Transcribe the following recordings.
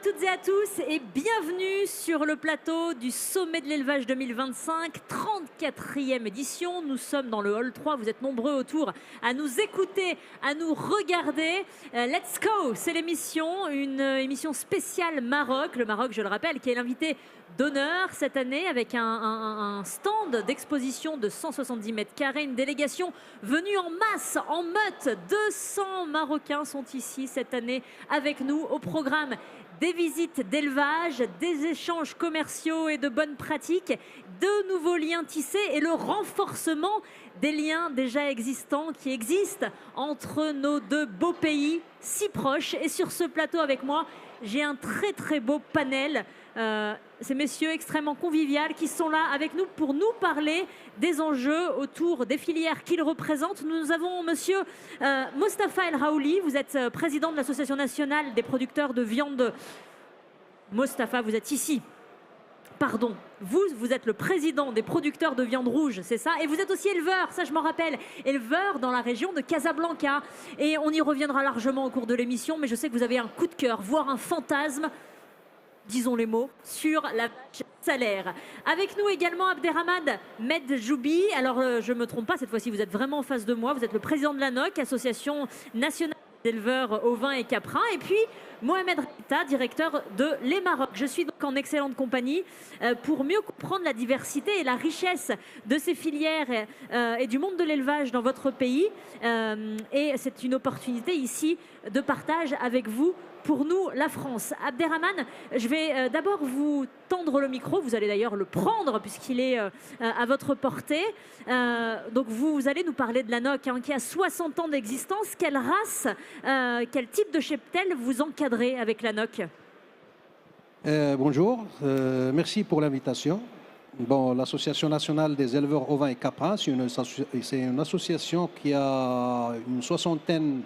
toutes et à tous et bienvenue sur le plateau du Sommet de l'élevage 2025, 34e édition. Nous sommes dans le hall 3, vous êtes nombreux autour à nous écouter, à nous regarder. Let's go, c'est l'émission, une émission spéciale Maroc. Le Maroc, je le rappelle, qui est l'invité d'honneur cette année avec un stand d'exposition de 170 mètres carrés, une délégation venue en masse, en meute. 200 Marocains sont ici cette année avec nous au programme des visites d'élevage, des échanges commerciaux et de bonnes pratiques, de nouveaux liens tissés et le renforcement des liens déjà existants qui existent entre nos deux beaux pays si proches. Et sur ce plateau avec moi, j'ai un très beau panel. Ces messieurs extrêmement conviviaux qui sont là avec nous pour nous parler des enjeux autour des filières qu'ils représentent. Nous avons monsieur Mostafa El Raouli, vous êtes président de l'Association nationale des producteurs de viande. Mostafa, vous êtes ici. Pardon, vous êtes le président des producteurs de viande rouge, c'est ça? Et vous êtes aussi éleveur, ça je m'en rappelle, éleveur dans la région de Casablanca. Et on y reviendra largement au cours de l'émission, mais je sais que vous avez un coup de cœur, voire un fantasme, disons les mots, sur la vache salaire. Avec nous également Abderrahmane Medjoubi. Alors je ne me trompe pas, cette fois-ci vous êtes vraiment en face de moi. Vous êtes le président de l'ANOC, Association nationale des éleveurs ovins et caprins. Et puis Mohamed Rita, directeur de Les Maroc. Je suis donc en excellente compagnie pour mieux comprendre la diversité et la richesse de ces filières et du monde de l'élevage dans votre pays. Et c'est une opportunité ici de partage avec vous. Pour nous, la France. Abderrahmane, je vais d'abord vous tendre le micro. Vous allez d'ailleurs le prendre puisqu'il est à votre portée. Donc vous allez nous parler de l'ANOC qui a 60 ans d'existence. Quelle race, quel type de cheptel vous encadrez avec l'ANOC? Bonjour, merci pour l'invitation. Bon, l'Association nationale des éleveurs ovins et caprins, c'est une association qui a une soixantaine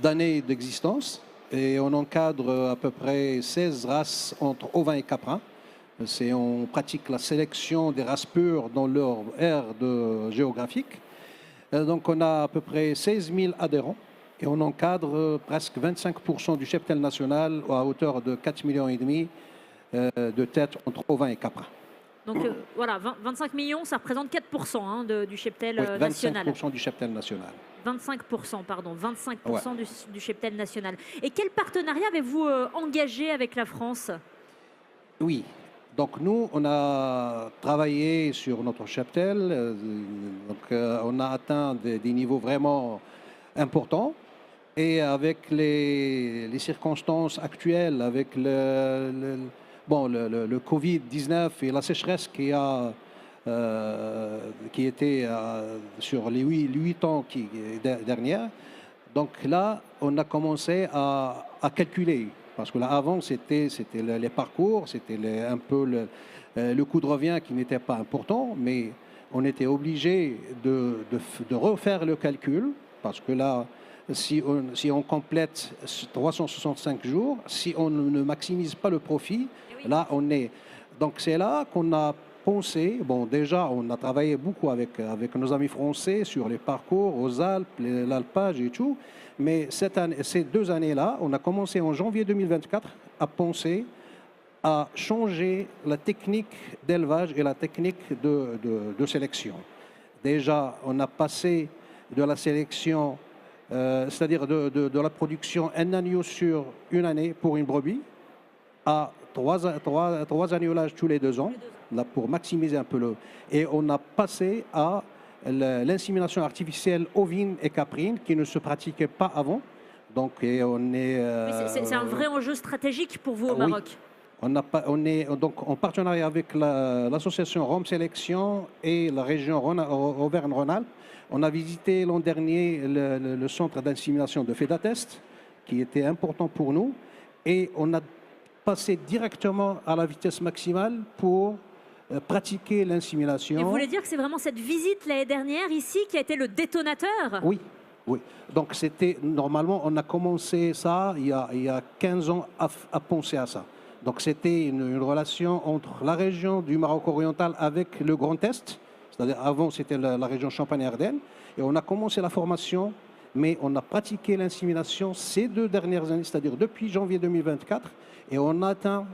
d'années d'existence. Et on encadre à peu près 16 races entre ovins et caprins. On pratique la sélection des races pures dans leur aire géographique. Donc on a à peu près 16 000 adhérents et on encadre presque 25% du cheptel national à hauteur de 4,5 millions de têtes entre ovins et caprins. Donc voilà, 25 millions, ça représente 4% du cheptel national. 25% du cheptel national. 25%, pardon, 25% Ouais. du cheptel national. Et quel partenariat avez-vous engagé avec la France? Oui, donc nous, on a travaillé sur notre cheptel, on a atteint des niveaux vraiment importants. Et avec les circonstances actuelles, avec le Covid-19 et la sécheresse qui était sur les 8 ans dernières. Donc là, on a commencé à calculer. Parce que là, avant, c'était les parcours, c'était un peu le coût de revient qui n'était pas important, mais on était obligé de refaire le calcul, parce que là, si on complète 365 jours, si on ne maximise pas le profit, là, on est... Donc c'est là qu'on a pensé, bon déjà on a travaillé beaucoup avec nos amis français sur les parcours aux Alpes, l'alpage et tout, mais ces 2 années-là, on a commencé en janvier 2024 à penser à changer la technique d'élevage et la technique de sélection. Déjà, on a passé de la sélection, c'est-à-dire de la production un agneau sur une année pour une brebis, à 3 agnelages tous les 2 ans, là, pour maximiser un peu Et on a passé à l'insémination artificielle ovine et caprine qui ne se pratiquait pas avant. Donc, on est... c'est un vrai enjeu stratégique pour vous au Maroc. Oui. On est donc en partenariat avec l'association Rome Sélection et la région Auvergne-Rhône-Alpes. On a visité l'an dernier le centre d'insémination de Fedatest, qui était important pour nous. Et on a passé directement à la vitesse maximale pour pratiquer l'insémination. Et vous voulez dire que c'est vraiment cette visite l'année dernière ici qui a été le détonateur? Oui, oui. Donc normalement, on a commencé ça il y a 15 ans à penser à ça. Donc c'était une relation entre la région du Maroc oriental avec le Grand Est, c'est-à-dire avant c'était la région Champagne-Ardenne, et on a commencé la formation mais on a pratiqué l'insémination ces 2 dernières années, c'est-à-dire depuis janvier 2024, et on a atteint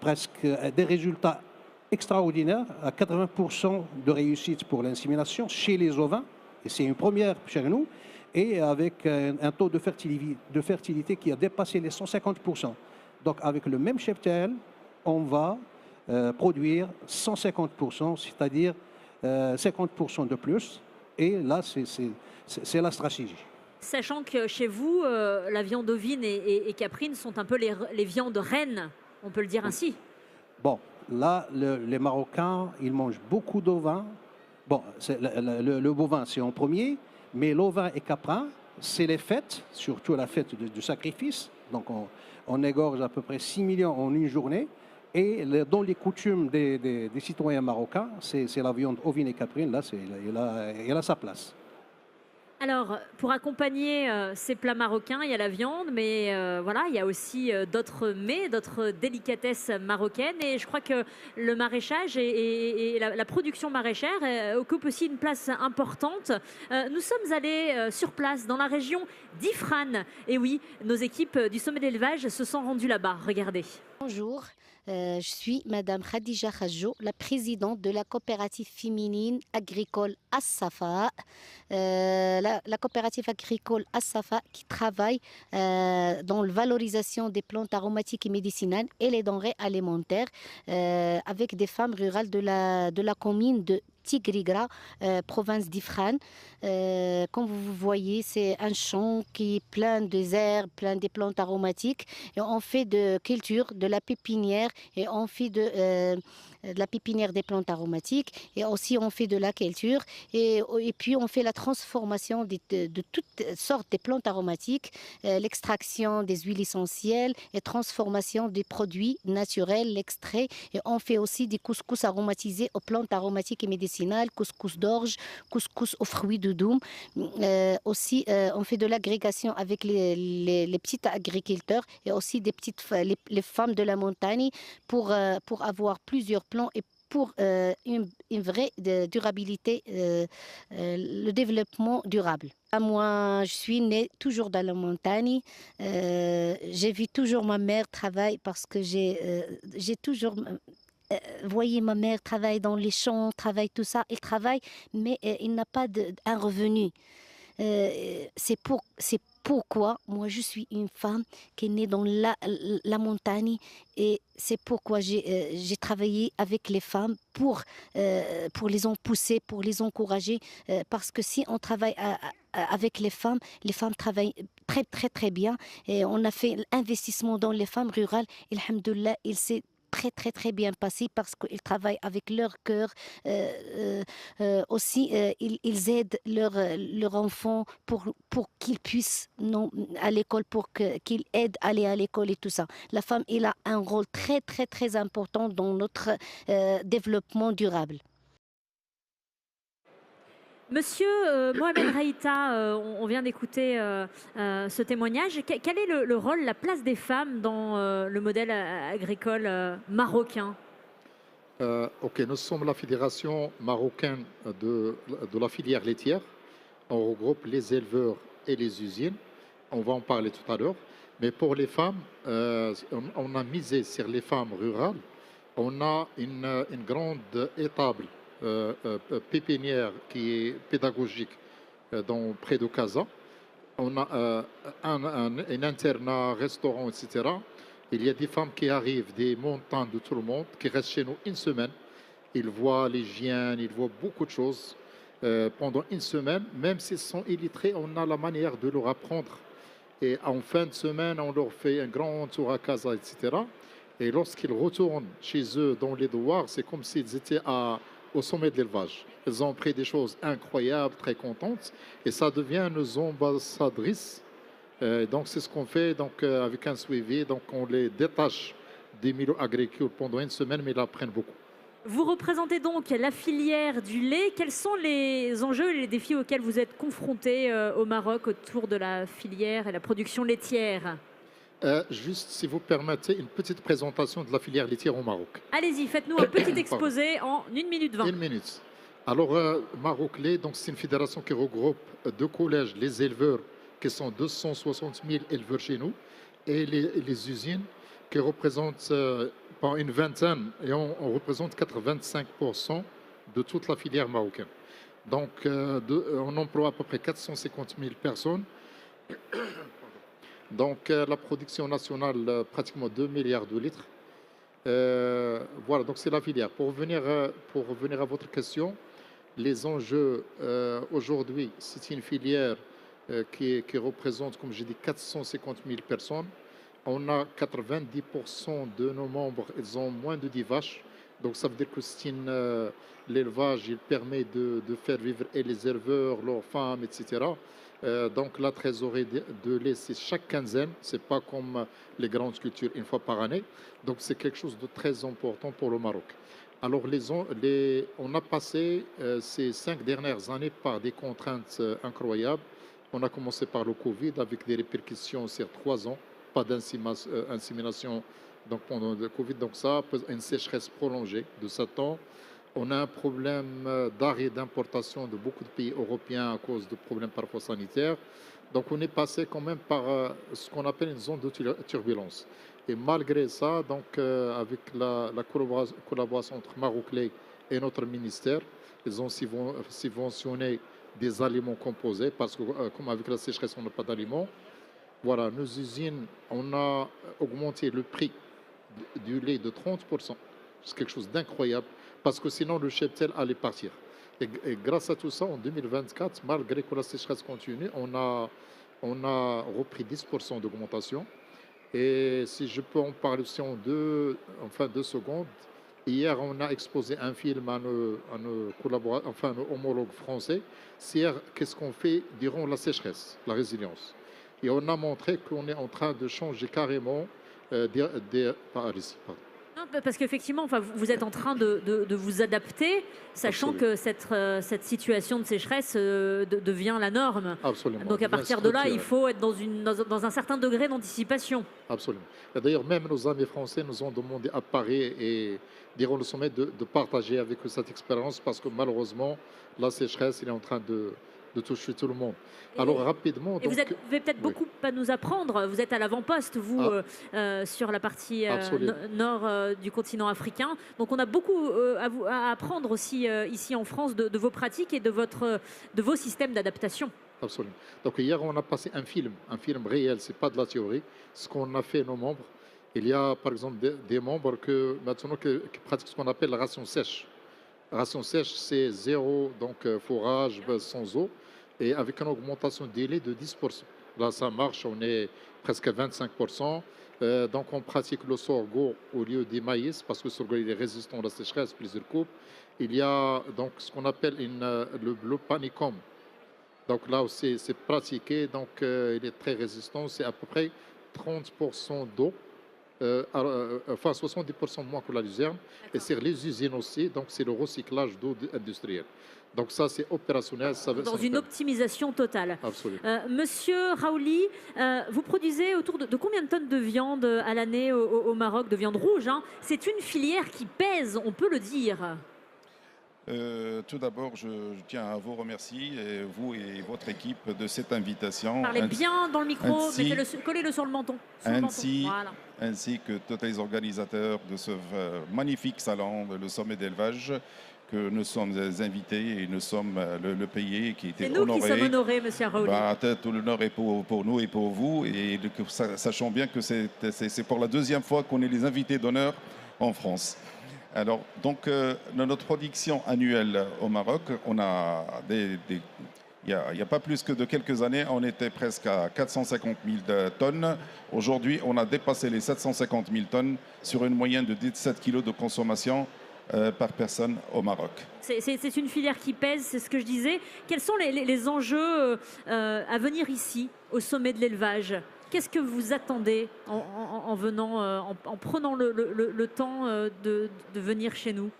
presque des résultats extraordinaires, à 80% de réussite pour l'insémination chez les ovins, et c'est une première chez nous, et avec un taux de fertilité qui a dépassé les 150%. Donc avec le même cheptel, on va produire 150%, c'est-à-dire 50% de plus, et là c'est la stratégie. Sachant que chez vous, la viande ovine et caprine sont un peu les viandes reines, on peut le dire ainsi. Bon, là, les Marocains, ils mangent beaucoup d'ovins. Bon, le bovin, c'est en premier, mais l'ovin et caprin, c'est les fêtes, surtout la fête du sacrifice. Donc, on égorge à peu près 6 millions en une journée. Et dans les coutumes des citoyens marocains, c'est la viande ovine et caprine. Là, elle a sa place. Alors, pour accompagner ces plats marocains, il y a la viande, mais voilà, il y a aussi d'autres mets, d'autres délicatesses marocaines. Et je crois que le maraîchage et la production maraîchère occupent aussi une place importante. Nous sommes allés sur place dans la région d'Ifrane. Et oui, nos équipes du sommet d'élevage se sont rendues là-bas. Regardez. Bonjour, je suis Madame Khadija Khadjo, la présidente de la coopérative féminine agricole As-Safa. La coopérative agricole As-Safa qui travaille dans la valorisation des plantes aromatiques et médicinales et les denrées alimentaires avec des femmes rurales de la commune de Tigrigra, province d'Ifrane. Comme vous voyez, c'est un champ qui est plein de herbes, plein de plantes aromatiques. Et on fait de culture, de la pépinière, et on fait de la pépinière des plantes aromatiques. Et aussi, on fait de la culture. Et puis, on fait la transformation de toutes sortes de plantes aromatiques, l'extraction des huiles essentielles et transformation des produits naturels, l'extrait. Et on fait aussi des couscous aromatisés aux plantes aromatiques et médicinales, couscous d'orge, couscous aux fruits de doum. Aussi, on fait de l'agrégation avec les petits agriculteurs et aussi les femmes de la montagne pour avoir plusieurs plans et pour une vraie durabilité, le développement durable. Moi, je suis née toujours dans la montagne. J'ai vu toujours ma mère travailler parce que j'ai toujours voyez, ma mère travaille dans les champs, travaille tout ça. Elle travaille, mais il n'a pas un revenu. C'est pourquoi moi je suis une femme qui est née dans la montagne et c'est pourquoi j'ai travaillé avec les femmes pour les en pousser, pour les encourager parce que si on travaille avec les femmes travaillent très très très bien et on a fait l'investissement dans les femmes rurales et alhamdoulilah, il s'est très très très bien passé parce qu'ils travaillent avec leur cœur. Aussi, ils aident leurs enfants pour qu'ils puissent à l'école, pour qu'ils aident à aller à l'école et tout ça. La femme, elle a un rôle très très très important dans notre développement durable. Monsieur Mohamed Raïta, on vient d'écouter ce témoignage. Quel est le rôle, la place des femmes dans le modèle agricole marocain? Ok, nous sommes la fédération marocaine de la filière laitière. On regroupe les éleveurs et les usines. On va en parler tout à l'heure. Mais pour les femmes, on a misé sur les femmes rurales. On a une grande étable pépinière qui est pédagogique près de Casa. On a un internat, restaurant, etc. Il y a des femmes qui arrivent des montagnes de tout le monde, qui restent chez nous une semaine. Ils voient l'hygiène, ils voient beaucoup de choses pendant une semaine. Même s'ils sont illettrés, on a la manière de leur apprendre. Et en fin de semaine, on leur fait un grand tour à Casa, etc. Et lorsqu'ils retournent chez eux dans les douars, c'est comme s'ils étaient au sommet de l'élevage. Elles ont pris des choses incroyables, très contentes, et ça devient nos ambassadrices. Donc c'est ce qu'on fait avec un suivi. Donc on les détache des milieux agricoles pendant une semaine, mais ils apprennent beaucoup. Vous représentez donc la filière du lait. Quels sont les enjeux et les défis auxquels vous êtes confrontés au Maroc autour de la filière et la production laitière? Juste, si vous permettez, une petite présentation de la filière laitière au Maroc. Allez-y, faites-nous un petit exposé en 1 minute 20. 1 minute. Alors, Maroc-Lait, donc c'est une fédération qui regroupe deux collèges, les éleveurs, qui sont 260 000 éleveurs chez nous, et les usines qui représentent par une vingtaine, et on représente 85% de toute la filière marocaine. Donc, on emploie à peu près 450 000 personnes. Donc, la production nationale, pratiquement 2 milliards de litres. Voilà, donc c'est la filière. Pour revenir à votre question, les enjeux aujourd'hui, c'est une filière qui représente, comme j'ai dit, 450 000 personnes. On a 90% de nos membres, ils ont moins de 10 vaches. Donc ça veut dire que l'élevage, il permet de faire vivre et les éleveurs, leurs femmes, etc. Donc la trésorerie de lait, c'est chaque quinzaine. Ce n'est pas comme les grandes cultures une fois par année. Donc c'est quelque chose de très important pour le Maroc. Alors on a passé ces 5 dernières années par des contraintes incroyables. On a commencé par le Covid avec des répercussions sur 3 ans, pas d'insémination donc pendant le Covid. Donc ça, une sécheresse prolongée de 7 ans. On a un problème d'arrêt d'importation de beaucoup de pays européens à cause de problèmes parfois sanitaires. Donc on est passé quand même par ce qu'on appelle une zone de turbulence. Et malgré ça, donc, avec la collaboration entre Maroc-Lait et notre ministère, ils ont subventionné des aliments composés parce que comme avec la sécheresse, on n'a pas d'aliments. Voilà, nos usines, on a augmenté le prix du lait de 30%. C'est quelque chose d'incroyable parce que sinon le cheptel allait partir. Et grâce à tout ça, en 2024, malgré que la sécheresse continue, on a repris 10% d'augmentation. Et si je peux en parler aussi en 2 secondes, hier on a exposé un film à nos collaborateurs, enfin nos homologues français, c'est qu'est-ce qu'on fait durant la sécheresse, la résilience. Et on a montré qu'on est en train de changer carrément Non, parce qu'effectivement, enfin, vous êtes en train de vous adapter, sachant Absolument. que cette situation de sécheresse devient la norme. Absolument. Donc à partir de là, il faut être dans un certain degré d'anticipation. Absolument. Et d'ailleurs, même nos amis français nous ont demandé à Paris et durant le sommet de partager avec eux cette expérience parce que malheureusement, la sécheresse il est en train de toucher tout le monde. Alors rapidement... Et vous avez peut-être beaucoup à nous apprendre. Vous êtes à l'avant-poste, vous, sur la partie nord du continent africain. Donc on a beaucoup à apprendre aussi ici en France de vos pratiques et de vos systèmes d'adaptation. Absolument. Donc hier, on a passé un film réel, ce n'est pas de la théorie. Ce qu'on a fait nos membres, il y a par exemple des membres maintenant qui pratiquent ce qu'on appelle la ration sèche. La ration sèche, c'est zéro fourrage sans eau et avec une augmentation des laits de 10%. Là, ça marche, on est presque à 25%. Donc on pratique le sorgho au lieu du maïs parce que le sorgho il est résistant à la sécheresse, plusieurs coupes. Il y a donc ce qu'on appelle le panicum. Donc là aussi, c'est pratiqué, donc il est très résistant. C'est à peu près 30% d'eau, enfin 70% moins que la luzerne. Et c'est les usines aussi, donc c'est le recyclage d'eau industrielle. Donc ça, c'est opérationnel. Dans une optimisation totale. Absolument. Monsieur Raouli, vous produisez autour de combien de tonnes de viande à l'année au Maroc, de viande rouge, hein? C'est une filière qui pèse, on peut le dire. Tout d'abord, je tiens à vous remercier, vous et votre équipe, de cette invitation. Parlez bien dans le micro, collez-le sur le menton. Ainsi que tous les organisateurs de ce magnifique salon, le sommet d'élevage, que nous sommes invités et nous sommes le pays qui était honoré. C'est nous qui sommes honorés, monsieur Raouli. Tout l'honneur est pour nous et pour vous. Et sachant bien que c'est pour la 2e fois qu'on est les invités d'honneur en France. Alors, donc, dans notre production annuelle au Maroc, on a il n'y a pas plus que de quelques années, on était presque à 450 000 tonnes. Aujourd'hui, on a dépassé les 750 000 tonnes sur une moyenne de 17 kilos de consommation par personne au Maroc. C'est une filière qui pèse, c'est ce que je disais. Quels sont les enjeux à venir ici, au sommet de l'élevage ? Qu'est-ce que vous attendez en prenant le temps de venir chez nous ?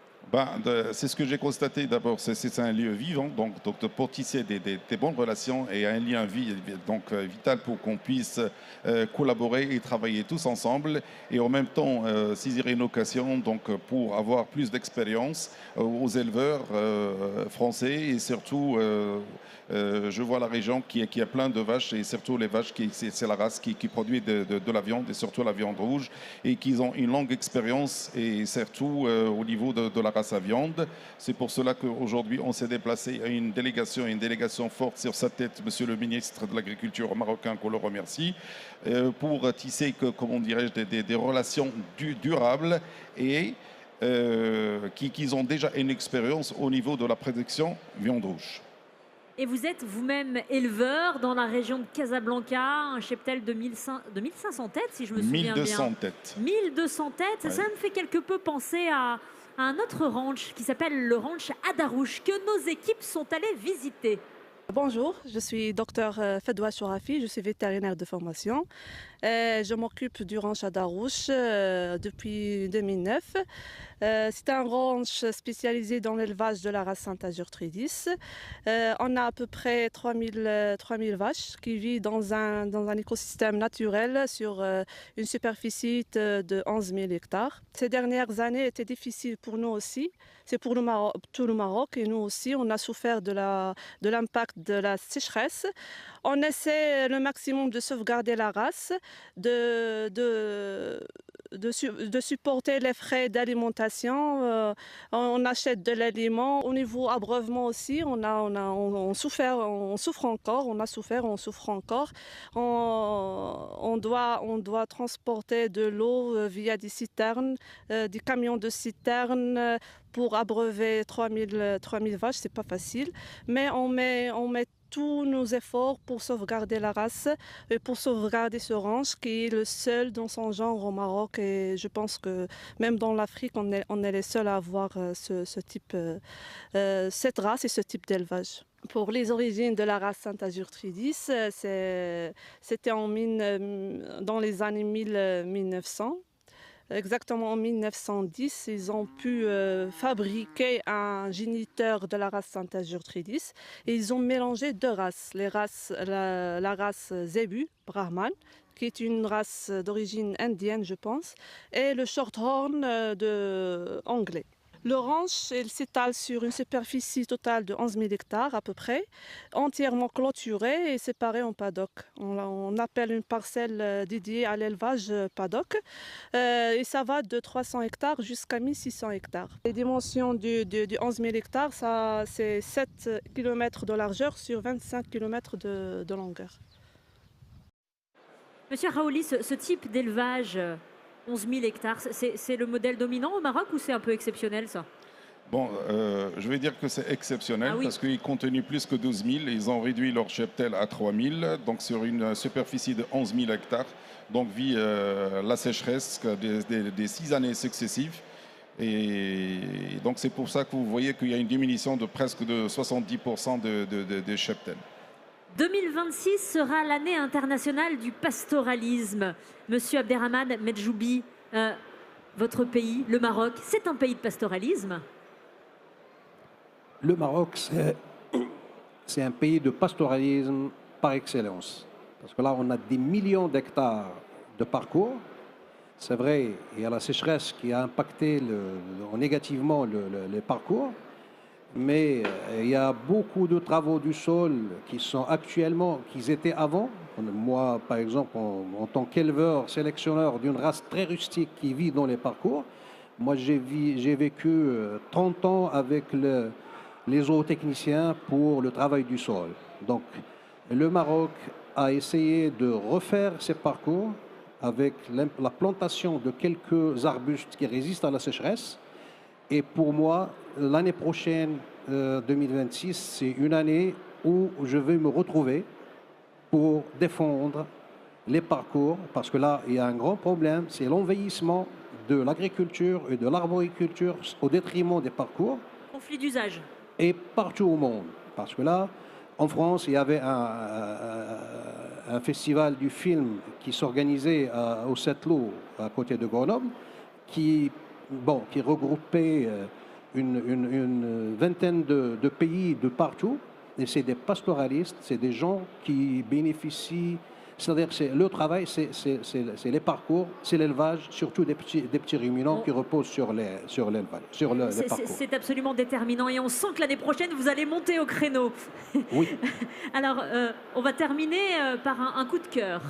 C'est ce que j'ai constaté d'abord, c'est un lieu vivant, donc pour tisser des bonnes relations et un lien vital pour qu'on puisse collaborer et travailler tous ensemble et en même temps saisir une occasion pour avoir plus d'expérience aux éleveurs français et surtout je vois la région qui a plein de vaches et surtout les vaches, c'est la race qui produit de la viande et surtout la viande rouge et qu'ils ont une longue expérience et surtout au niveau de la race à viande. C'est pour cela qu'aujourd'hui on s'est déplacé à une délégation forte sur sa tête, monsieur le ministre de l'Agriculture marocain, qu'on le remercie, pour tisser, comment dirais-je, des relations durables et qui ont déjà une expérience au niveau de la production viande rouge. Et vous êtes vous-même éleveur dans la région de Casablanca, un cheptel de 1500 têtes, si je me souviens 1200 bien. têtes. 1200 têtes, ouais. Ça me fait quelque peu penser à un autre ranch qui s'appelle le ranch Adarouche, que nos équipes sont allées visiter. Bonjour, je suis docteur Fedwa Chourafi, je suis vétérinaire de formation. Je m'occupe du ranch Adarouche depuis 2009. C'est un ranch spécialisé dans l'élevage de la race Saint-Azur-Tridis. On a à peu près 3000 vaches qui vivent dans un écosystème naturel sur une superficie de 11 000 hectares. Ces dernières années étaient difficiles pour nous aussi. C'est pour tout le Maroc et nous aussi, on a souffert de l'impact de la sécheresse. On essaie le maximum de sauvegarder la race, de supporter les frais d'alimentation. On achète de l'aliment. Au niveau abreuvement aussi, on souffre encore. On a souffert, on souffre encore. On doit transporter de l'eau via des citernes, des camions de citernes pour abreuver 3000 vaches. C'est pas facile, mais on met tous nos efforts pour sauvegarder la race et pour sauvegarder ce ranch qui est le seul dans son genre au Maroc. Et je pense que même dans l'Afrique, on est les seuls à avoir cette race et ce type d'élevage. Pour les origines de la race Saint-Azur-Tridis, c'était dans les années 1900. Exactement en 1910, ils ont pu fabriquer un géniteur de la race Saint-Azur-Tridis et ils ont mélangé deux races. La race Zébu, Brahman, qui est une race d'origine indienne, je pense, et le Shorthorn anglais. Le ranch s'étale sur une superficie totale de 11 000 hectares à peu près, entièrement clôturée et séparée en paddock. On appelle une parcelle dédiée à l'élevage paddock et ça va de 300 hectares jusqu'à 1600 hectares. Les dimensions du 11 000 hectares, c'est 7 km de largeur sur 25 km de longueur. Monsieur Raouli, ce type d'élevage 11 000 hectares, c'est le modèle dominant au Maroc ou c'est un peu exceptionnel ça? Je vais dire que c'est exceptionnel parce qu'ils contenaient plus que 12 000. Ils ont réduit leur cheptel à 3 000, donc sur une superficie de 11 000 hectares. Donc, via la sécheresse des 6 années successives. Et donc, c'est pour ça que vous voyez qu'il y a une diminution de presque de 70% de cheptel. 2026 sera l'année internationale du pastoralisme. Monsieur Abderrahmane Medjoubi, votre pays, le Maroc, c'est un pays de pastoralisme? Le Maroc, c'est un pays de pastoralisme par excellence. Parce que là, on a des millions d'hectares de parcours. C'est vrai, il y a la sécheresse qui a impacté négativement les parcours. Mais il y a beaucoup de travaux du sol qui sont actuellement, qu'ils étaient avant. Moi, par exemple, en tant qu'éleveur, sélectionneur d'une race très rustique qui vit dans les parcours, moi j'ai vécu 30 ans avec les zootechniciens pour le travail du sol. Donc le Maroc a essayé de refaire ces parcours avec la plantation de quelques arbustes qui résistent à la sécheresse. Et pour moi, l'année prochaine, 2026, c'est une année où je vais me retrouver pour défendre les parcours, parce que là, il y a un grand problème, c'est l'envahissement de l'agriculture et de l'arboriculture au détriment des parcours. Conflit d'usage. Et partout au monde. Parce que là, en France, il y avait un festival du film qui s'organisait au Sept-Lô, à côté de Grenoble, qui regroupait une vingtaine de pays de partout. Et c'est des pastoralistes, c'est des gens qui bénéficient. C'est-à-dire que le travail, c'est les parcours, c'est l'élevage, surtout des petits ruminants qui reposent sur l'élevage, sur le parcours. C'est absolument déterminant et on sent que l'année prochaine, vous allez monter au créneau. Oui. Alors, on va terminer par un coup de cœur.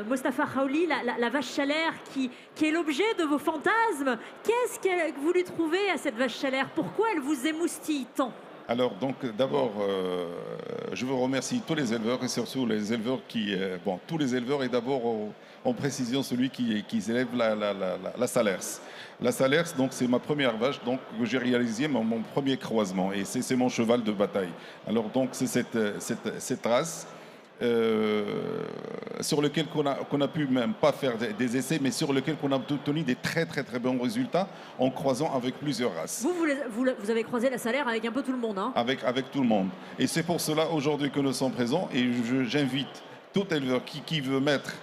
Mostafa Khaouli, la vache chalaire qui est l'objet de vos fantasmes. Qu'est-ce que vous lui trouvez à cette vache chalaire? Pourquoi elle vous émoustille tant? Alors, donc, d'abord, je veux remercier tous les éleveurs et surtout les éleveurs tous les éleveurs et d'abord, en précision, celui qui élève la Salers. La Salers, donc, c'est ma première vache, donc, que j'ai réalisé mon premier croisement et c'est mon cheval de bataille. Alors, donc, c'est cette race. Sur lequel qu'on a pu même pas faire des essais, mais sur lequel qu'on a obtenu des très bons résultats en croisant avec plusieurs races. Vous avez croisé la Salers avec un peu tout le monde, hein? Avec tout le monde. Et c'est pour cela aujourd'hui que nous sommes présents et j'invite tout éleveur qui veut mettre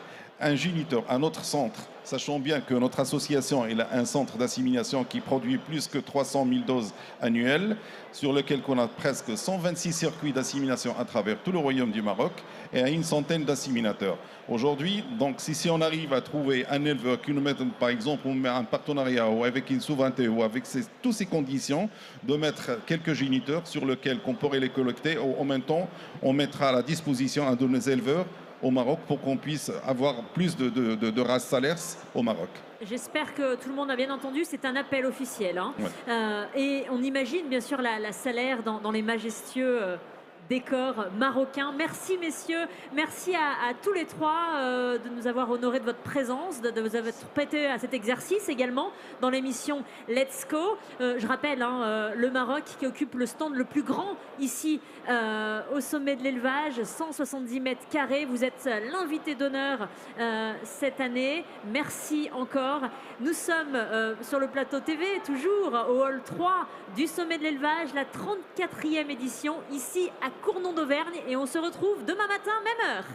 un géniteur à notre centre, sachant bien que notre association est un centre d'assimilation qui produit plus que 300 000 doses annuelles, sur lequel on a presque 126 circuits d'assimilation à travers tout le royaume du Maroc et à une centaine d'assimilateurs. Aujourd'hui, donc si on arrive à trouver un éleveur qui nous met, par exemple, on met un partenariat ou avec une souveraineté ou avec toutes ces conditions, de mettre quelques géniteurs sur lesquels on pourrait les collecter, en même temps, on mettra à la disposition un de nos éleveurs au Maroc pour qu'on puisse avoir plus de races Salers au Maroc. J'espère que tout le monde a bien entendu, c'est un appel officiel. Hein. Ouais. Et on imagine bien sûr la Salers dans les majestueux décors marocains. Merci messieurs, merci à tous les trois de nous avoir honoré de votre présence, de vous avoir prêté à cet exercice également dans l'émission Let's Go. Je rappelle le Maroc qui occupe le stand le plus grand ici au sommet de l'élevage, 170 mètres carrés. Vous êtes l'invité d'honneur cette année. Merci encore. Nous sommes sur le plateau TV, toujours au hall 3 du sommet de l'élevage, la 34e édition, ici à Cournon d'Auvergne. Et on se retrouve demain matin, même heure.